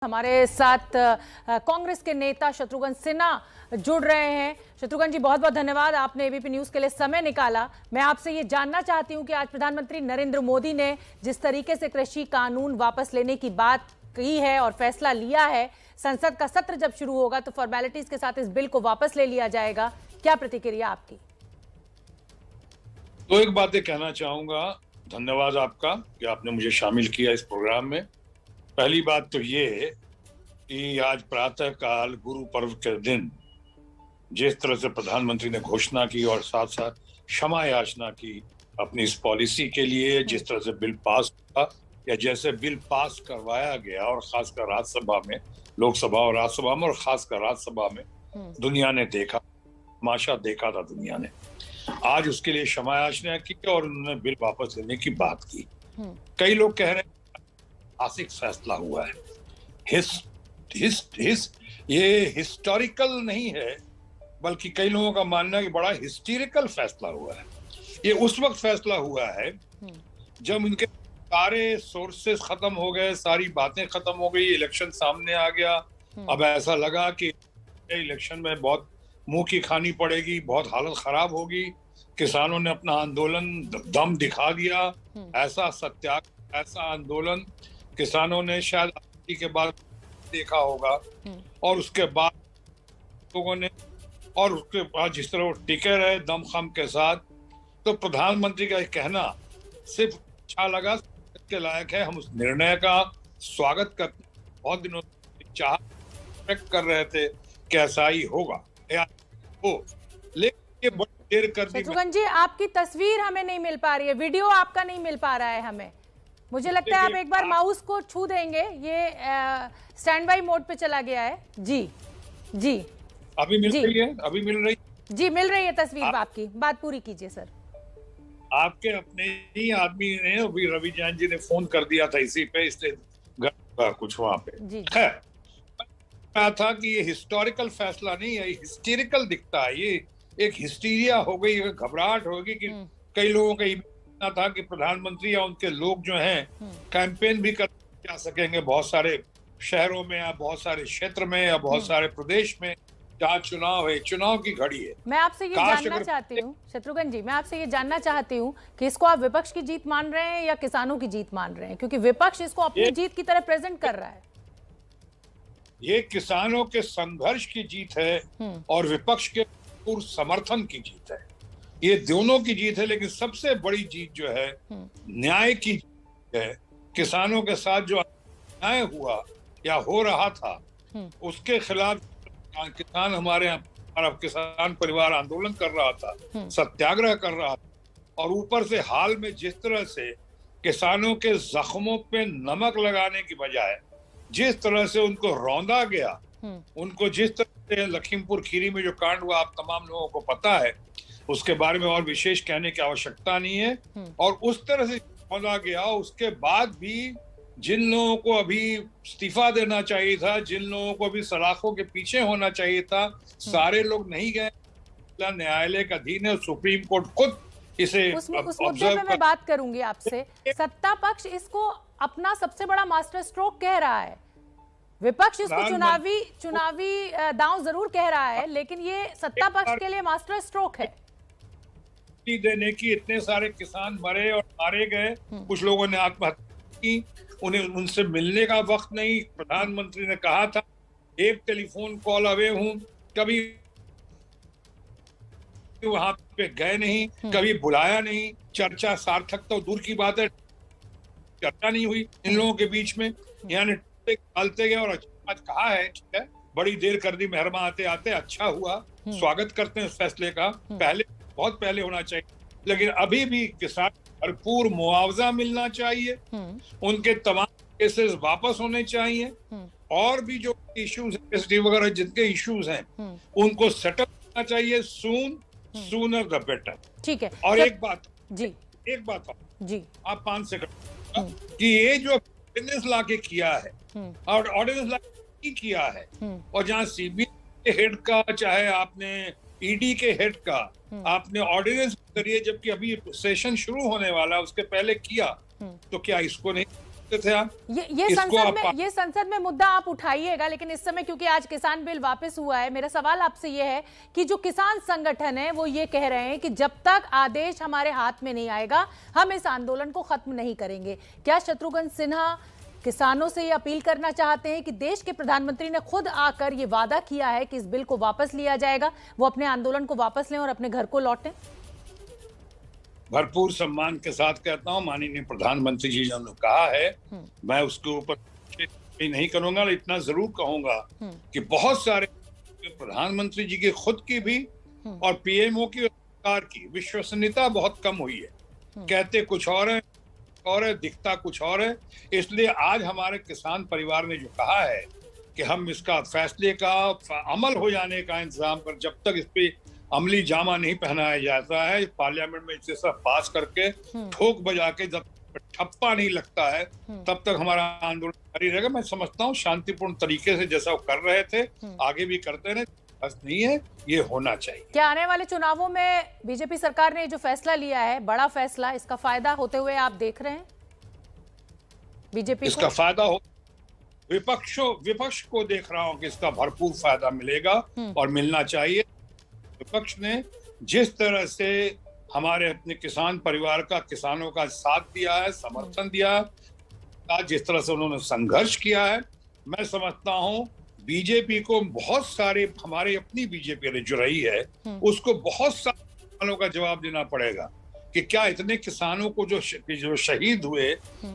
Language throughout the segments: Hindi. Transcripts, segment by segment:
हमारे साथ कांग्रेस के नेता शत्रुघ्न सिन्हा जुड़ रहे हैं। शत्रुघ्न जी, बहुत बहुत धन्यवाद, आपने एबीपी न्यूज के लिए समय निकाला। मैं आपसे ये जानना चाहती हूं कि आज प्रधानमंत्री नरेंद्र मोदी ने जिस तरीके से कृषि कानून वापस लेने की बात की है और फैसला लिया है, संसद का सत्र जब शुरू होगा तो फॉर्मेलिटीज के साथ इस बिल को वापस ले लिया जाएगा, क्या प्रतिक्रिया आपकी? तो एक बातें कहना चाहूंगा, धन्यवाद आपका कि आपने मुझे शामिल किया इस प्रोग्राम में। पहली बात तो ये कि आज प्रातः काल गुरु पर्व के दिन जिस तरह से प्रधानमंत्री ने घोषणा की और साथ साथ क्षमा याचना की अपनी इस पॉलिसी के लिए, जिस तरह से बिल पास हुआ या जैसे बिल पास करवाया गया और खासकर राज्यसभा में, लोकसभा और राज्यसभा में और खासकर राज्यसभा में दुनिया ने देखा, तमाशा देखा था दुनिया ने। आज उसके लिए क्षमा याचना की और उन्होंने बिल वापस लेने की बात की। कई लोग कह रहे हैं ऐतिहासिक फैसला हुआ है, ये हिस्टोरिकल नहीं है, बल्कि कई लोगों का मानना है कि बड़ा हिस्टेरिकल फैसला हुआ है। ये उस वक्त फैसला हुआ है जब इनके सारे सोर्सेस खत्म हो गए, सारी बातें खत्म हो गई, इलेक्शन सामने आ गया। अब ऐसा लगा कि इलेक्शन में बहुत मुंह की खानी पड़ेगी, बहुत हालत खराब होगी। किसानों ने अपना आंदोलन दम दिखा दिया। ऐसा सत्याग्रह, ऐसा आंदोलन किसानों ने शायद आजादी के बाद देखा होगा। और उसके बाद लोगों ने, और उसके बाद जिस तरह वो टिके रहे दमखम के साथ, तो प्रधानमंत्री का कहना सिर्फ अच्छा लगा, के लायक है। हम उस निर्णय का स्वागत करते, बहुत दिनों से चाह कर रहे थे कि ऐसा ही होगा हो, लेकिन ये बड़ी देर कर दी। शत्रुघ्न जी, आपकी तस्वीर हमें नहीं मिल पा रही है, वीडियो आपका नहीं मिल पा रहा है हमें। मुझे लगता है आप एक बार माउस को छू देंगे, ये स्टैंड बाई मोड पे चला गया है। जी जी, अभी मिल रही है? अभी मिल रही? जी मिल रही है तस्वीर आपकी, बात पूरी कीजिए सर। आपके अपने ही आदमी ने, अभी रवि जैन जी ने फोन कर दिया था इसी पे, इसलिए कुछ वहां पे खैर कहा था कि ये हिस्टोरिकल फैसला नहीं है, हिस्टेरिकल दिखता है। ये एक हिस्टीरिया हो गई, घबराहट होगी कि कई लोगों का इतना था कि प्रधानमंत्री या उनके लोग जो हैं कैंपेन भी कर जा सकेंगे बहुत सारे शहरों में या बहुत सारे क्षेत्र में या बहुत सारे प्रदेश में जहाँ चुनाव है, चुनाव की घड़ी है। मैं आपसे ये जानना चाहती हूँ शत्रुघ्न जी, मैं आपसे ये जानना चाहती हूँ कि इसको आप विपक्ष की जीत मान रहे हैं या किसानों की जीत मान रहे हैं, क्योंकि विपक्ष इसको अपनी जीत की तरह प्रेजेंट कर रहा है। ये किसानों के संघर्ष की जीत है और विपक्ष के पूर्ण समर्थन की जीत है। ये दोनों की जीत है, लेकिन सबसे बड़ी जीत जो है न्याय की जीत है। किसानों के साथ जो अन्याय हुआ या हो रहा था, उसके खिलाफ किसान, हमारे किसान परिवार आंदोलन कर रहा था, सत्याग्रह कर रहा था, और ऊपर से हाल में जिस तरह से किसानों के जख्मों पे नमक लगाने की बजाय जिस तरह से उनको रौंदा गया, उनको जिस तरह से लखीमपुर खीरी में जो कांड हुआ, आप तमाम लोगों को पता है, उसके बारे में और विशेष कहने की आवश्यकता नहीं है। और उस तरह से रौंदा गया, उसके बाद भी जिन लोगों को अभी इस्तीफा देना चाहिए था, जिन लोगों को अभी सलाखों के पीछे होना चाहिए था, सारे लोग नहीं गए। न्यायालय का अधीन है, सुप्रीम कोर्ट खुद इसे उस मुद्दे पे मैं बात करूंगी आपसे। सत्ता पक्ष इसको अपना सबसे बड़ा मास्टर स्ट्रोक कह रहा है, विपक्ष इसको चुनावी दांव जरूर कह रहा है, लेकिन ये सत्ता पक्ष के लिए मास्टर स्ट्रोक है। देने की, इतने सारे किसान मरे और मारे गए, कुछ लोगों ने आत्महत्या की, उन्हें उनसे मिलने का वक्त नहीं। प्रधानमंत्री ने कहा था एक टेलीफोन कॉल अवे हूं, कभी वहां पे गए नहीं, कभी बुलाया नहीं। चर्चा सार्थक तो दूर की बात है, चर्चा नहीं हुई इन लोगों के बीच में। यानी डालते गए और आज कहा है, ठीक है, बड़ी देर कर दी, मेहरबान आते आते, अच्छा हुआ, स्वागत करते हैं इस फैसले का। पहले, बहुत पहले होना चाहिए, लेकिन अभी भी किसान भरपूर मुआवजा मिलना चाहिए, उनके तमाम केसेस वापस होने चाहिए, और भी जो इश्यूज वगैरह जिनके इश्यूज हैं उनको सेटल करना चाहिए सूनर द बेटर। ठीक है। और एक बात जी आप 5 सेकंड कि ये जो ऑर्डिनेंस ला के किया है और ऑर्डिनेंस ला के किया है, और जहाँ सीबीआई के हेड का, चाहे आपने ईडी के हेड का आपने ऑर्डिनेंस करिए, जबकि अभी सेशन शुरू होने वाला है, उसके पहले किया, तो क्या इसको नहीं थे आप? ये संसद में मुद्दा आप उठाइएगा, लेकिन इस समय क्योंकि आज किसान बिल वापस हुआ है, मेरा सवाल आपसे ये है कि जो किसान संगठन है वो ये कह रहे हैं कि जब तक आदेश हमारे हाथ में नहीं आएगा हम इस आंदोलन को खत्म नहीं करेंगे। क्या शत्रुघ्न सिन्हा किसानों से ये अपील करना चाहते हैं कि देश के प्रधानमंत्री ने खुद आकर ये वादा किया है कि इस बिल को वापस लिया जाएगा, वो अपने आंदोलन को वापस लें और अपने घर को लौटें? भरपूर सम्मान के साथ कहता हूं, माननीय प्रधानमंत्री जी ने कहा है, मैं उसके ऊपर नहीं करूंगा, इतना जरूर कहूंगा कि बहुत सारे प्रधानमंत्री जी की खुद की भी और पीएमओ की सरकार की विश्वसनीयता बहुत कम हुई है। कहते कुछ और है, दिखता कुछ और है। इसलिए आज हमारे किसान परिवार ने जो कहा है कि हम इसका फैसले का अमल हो जाने का इंतजाम कर, जब तक इस पे अमली जामा नहीं पहनाया जाता है, पार्लियामेंट में इसे सब पास करके ठोक बजा के जब ठप्पा नहीं लगता है तब तक हमारा आंदोलन जारी रहेगा। मैं समझता हूँ शांतिपूर्ण तरीके से जैसा वो कर रहे थे आगे भी करते रहे, बस नहीं है, ये होना चाहिए। क्या आने वाले चुनावों में बीजेपी सरकार ने जो फैसला लिया है, बड़ा फैसला, इसका फायदा होते हुए आप देख रहे हैं बीजेपी इसका फायदा हो? विपक्ष को देख रहा हूं कि इसका भरपूर फायदा मिलेगा और मिलना चाहिए। विपक्ष ने जिस तरह से हमारे अपने किसान परिवार का, किसानों का साथ दिया है, समर्थन दिया है, जिस तरह से उन्होंने संघर्ष किया है, मैं समझता हूं बीजेपी को बहुत सारे, हमारी अपनी बीजेपी जो रही है उसको बहुत सारे सवालों का जवाब देना पड़ेगा कि क्या इतने किसानों को जो शहीद हुए,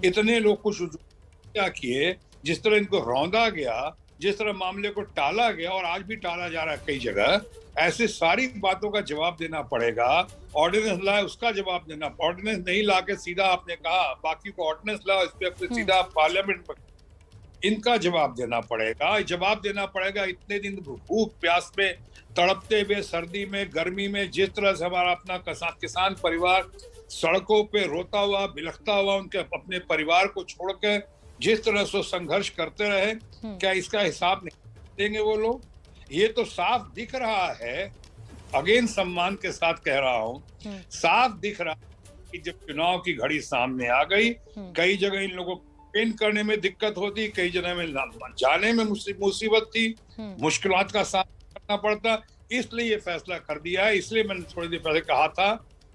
इतने लोग कुछ क्या किए, जिस तरह इनको रौंदा गया, जिस तरह मामले को टाला गया और आज भी टाला जा रहा है कई जगह, ऐसे सारी बातों का जवाब देना पड़ेगा। ऑर्डिनेंस लाए उसका जवाब देना, ऑर्डिनेंस नहीं ला के सीधा आपने कहा बाकी को ऑर्डिनेंस लाओ, इस पे सीधा पार्लियामेंट में इनका जवाब देना पड़ेगा। इतने दिन भूख प्यास में तड़पते हुए, सर्दी में, गर्मी में, जिस तरह से हमारा अपना किसान परिवार सड़कों पे रोता हुआ, बिलखता हुआ, उनके अपने परिवार को छोड़कर जिस तरह से संघर्ष करते रहे, क्या इसका हिसाब नहीं देंगे वो लोग? ये तो साफ दिख रहा है, अगेन सम्मान के साथ कह रहा हूं, साफ दिख रहा है कि जब चुनाव की घड़ी सामने आ गई, कई जगह इन लोगों को कैंपेन करने में दिक्कत होती, कई जगह में जाने में मुसीबत थी, मुश्किलात का सामना करना पड़ता, इसलिए ये फैसला कर दिया है। इसलिए मैंने थोड़ी देर पहले कहा था,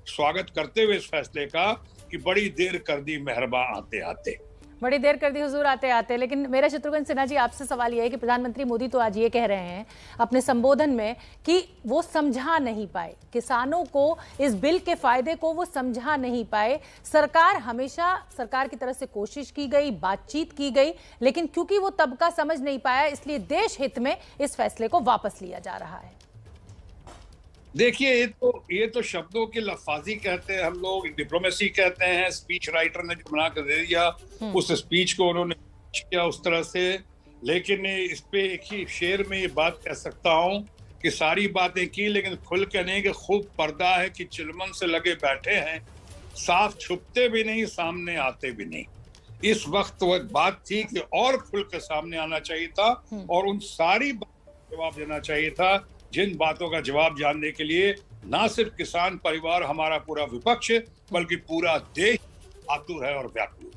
स्वागत करते हुए इस फैसले का, कि बड़ी देर कर दी मेहरबा आते आते। बड़ी देर कर दी हुजूर आते आते। लेकिन मेरा शत्रुघ्न सिन्हा जी आपसे सवाल यह है कि प्रधानमंत्री मोदी तो आज ये कह रहे हैं अपने संबोधन में कि वो समझा नहीं पाए किसानों को, इस बिल के फायदे को वो समझा नहीं पाए। सरकार की तरफ से कोशिश की गई, बातचीत की गई, लेकिन क्योंकि वो तबका समझ नहीं पाया, इसलिए देश हित में इस फैसले को वापस लिया जा रहा है। देखिए, ये तो शब्दों की लफाजी कहते हैं, हम लोग डिप्लोमेसी कहते हैं। स्पीच राइटर ने जो बना कर दे दिया, उस स्पीच को उन्होंने किया उस तरह से। लेकिन इस पे एक ही शेर में ये बात कह सकता हूँ कि सारी बातें की, लेकिन खुल के नहीं, कि खूब पर्दा है कि चिलमन से लगे बैठे हैं, साफ छुपते भी नहीं, सामने आते भी नहीं। इस वक्त वो बात थी कि और खुल के सामने आना चाहिए था और उन सारी बातों का जवाब देना चाहिए था, जिन बातों का जवाब जानने के लिए ना सिर्फ किसान परिवार, हमारा पूरा विपक्ष, बल्कि पूरा देश आतुर है और व्याकुल।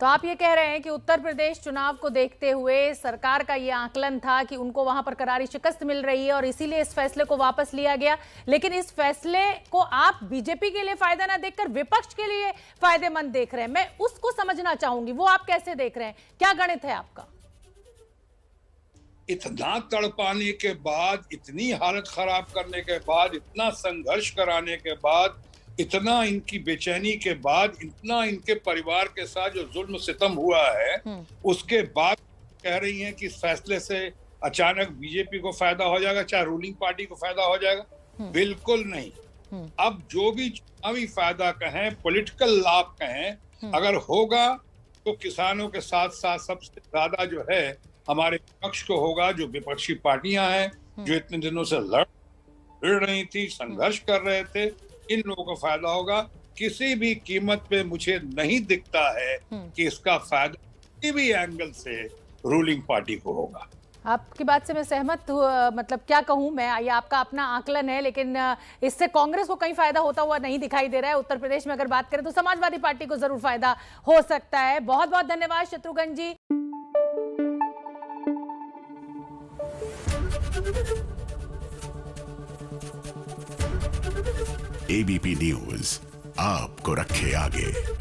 तो आप ये कह रहे हैं कि उत्तर प्रदेश चुनाव को देखते हुए सरकार का ये आकलन था कि उनको वहां पर करारी शिकस्त मिल रही है और इसीलिए इस फैसले को वापस लिया गया। लेकिन इस फैसले को आप बीजेपी के लिए फायदा ना देखकर विपक्ष के लिए फायदेमंद देख रहे हैं। मैं उसको समझना चाहूंगी, वो आप कैसे देख रहे हैं, क्या गणित है आपका? इतना तड़पाने के बाद, इतनी हालत खराब करने के बाद, इतना संघर्ष कराने के बाद, इतना इनकी बेचैनी के बाद, इतना इनके परिवार के साथ जो जुल्म सितम हुआ है, उसके बाद कह रही हैं कि इस फैसले से अचानक बीजेपी को फायदा हो जाएगा, चाहे रूलिंग पार्टी को फायदा हो जाएगा। बिल्कुल नहीं। अब जो भी चुनावी फायदा कहें, पॉलिटिकल लाभ कहें, अगर होगा तो किसानों के साथ साथ सबसे ज्यादा जो है हमारे विपक्ष को होगा, जो विपक्षी पार्टियां हैं, जो इतने दिनों से लड़ रही थी, संघर्ष कर रहे थे, इन लोगों को फायदा होगा। किसी भी कीमत पे मुझे नहीं दिखता है कि इसका फायदा किसी भी एंगल से रूलिंग पार्टी को होगा। आपकी बात से मैं सहमत हूँ, मतलब क्या कहूँ मैं, ये आपका अपना आकलन है, लेकिन इससे कांग्रेस को कहीं फायदा होता हुआ नहीं दिखाई दे रहा है। उत्तर प्रदेश में अगर बात करें तो समाजवादी पार्टी को जरूर फायदा हो सकता है। बहुत बहुत धन्यवाद शत्रुघ्न जी। एबीपी न्यूज आपको रखे आगे।